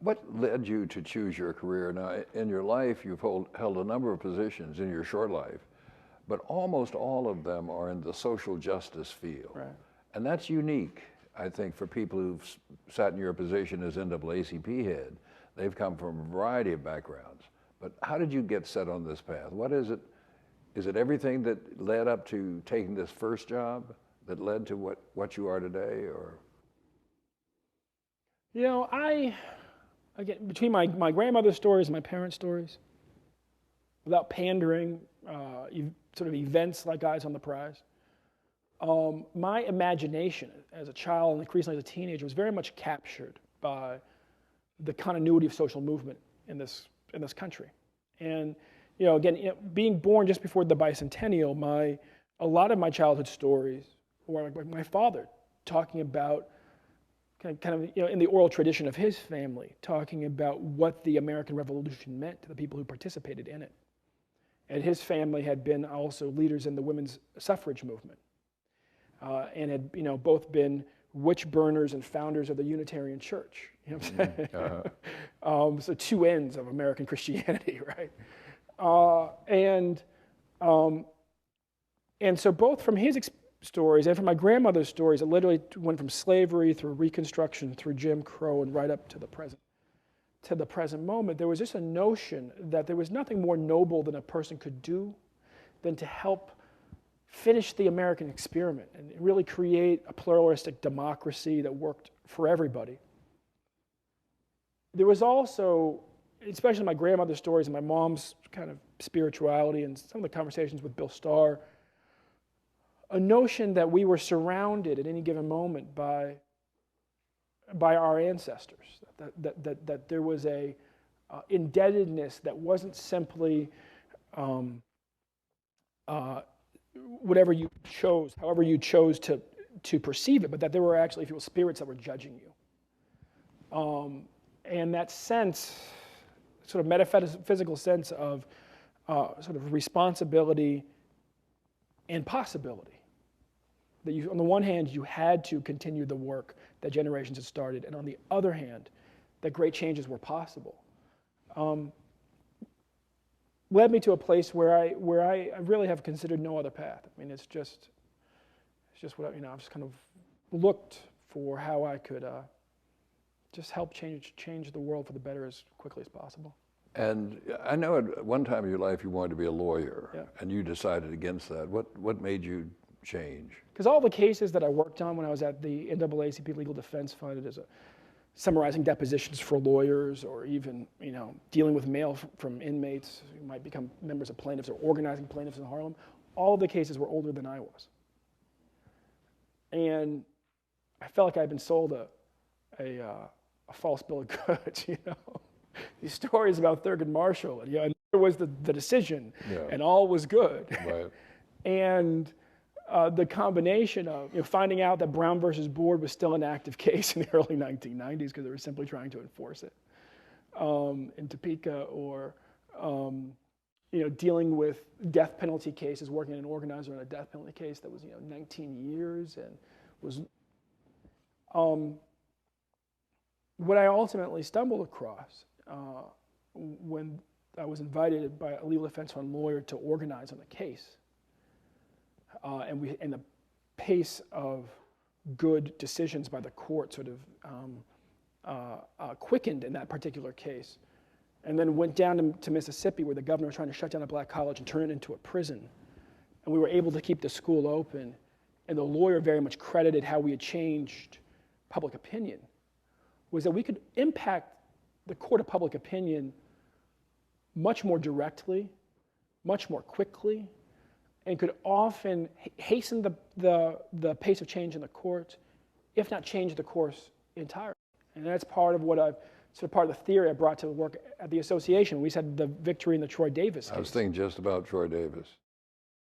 What led you to choose your career? Now, in your life, you've held a number of positions in your short life, but almost all of them are in the social justice field. Right. And that's unique, I think, for people who've sat in your position as NAACP head. They've come from a variety of backgrounds. But how did you get set on this path? What is it? Is it everything that led up to taking this first job that led to what you are today, or? You know, again, between my grandmother's stories and my parents' stories, without pandering, sort of events like Eyes on the Prize, my imagination as a child and increasingly as a teenager was very much captured by the continuity of social movement in this country. And again, being born just before the bicentennial, a lot of my childhood stories were like my father talking about kind of in the oral tradition of his family, talking about what the American Revolution meant to the people who participated in it. And his family had been also leaders in the women's suffrage movement, and had both been witch burners and founders of the Unitarian Church. You know what I'm saying? So two ends of American Christianity, right? And so both from his stories and from my grandmother's stories, it literally went from slavery through Reconstruction, through Jim Crow, and right up to the present moment. There was just a notion that there was nothing more noble than a person could do than to help finish the American experiment and really create a pluralistic democracy that worked for everybody. There was also, especially my grandmother's stories and my mom's kind of spirituality and some of the conversations with Bill Starr, a notion that we were surrounded at any given moment by our ancestors, that there was a indebtedness that wasn't simply whatever you chose, however you chose to perceive it, but that there were actually, if you will, spirits that were judging you. And that sense, sort of metaphysical sense of sort of responsibility and possibility. That on the one hand, you had to continue the work that generations had started, and on the other hand, that great changes were possible. Led me to a place where I really have considered no other path. I mean, it's just what I've just kind of looked for how I could just help change the world for the better as quickly as possible. And I know at one time in your life you wanted to be a lawyer, yeah. And you decided against that. What made you change? Because all the cases that I worked on when I was at the NAACP Legal Defense Fund, as summarizing depositions for lawyers, or even dealing with mail from inmates who might become members of plaintiffs or organizing plaintiffs in Harlem, all of the cases were older than I was. And I felt like I'd been sold a false bill of goods, These stories about Thurgood Marshall, and there was the decision, and all was good. Right. And the combination of finding out that Brown versus Board was still an active case in the early 1990s because they were simply trying to enforce it in Topeka, or dealing with death penalty cases, working as an organizer on a death penalty case that was 19 years and was what I ultimately stumbled across when I was invited by a legal defense fund lawyer to organize on the case. And the pace of good decisions by the court sort of quickened in that particular case, and then went down to Mississippi, where the governor was trying to shut down a black college and turn it into a prison. And we were able to keep the school open, and the lawyer very much credited how we had changed public opinion, was that we could impact the court of public opinion much more directly, much more quickly, and could often hasten the pace of change in the court, if not change the course entirely. And that's part of part of the theory I brought to work at the association. We said the victory in the Troy Davis case. I was thinking just about Troy Davis.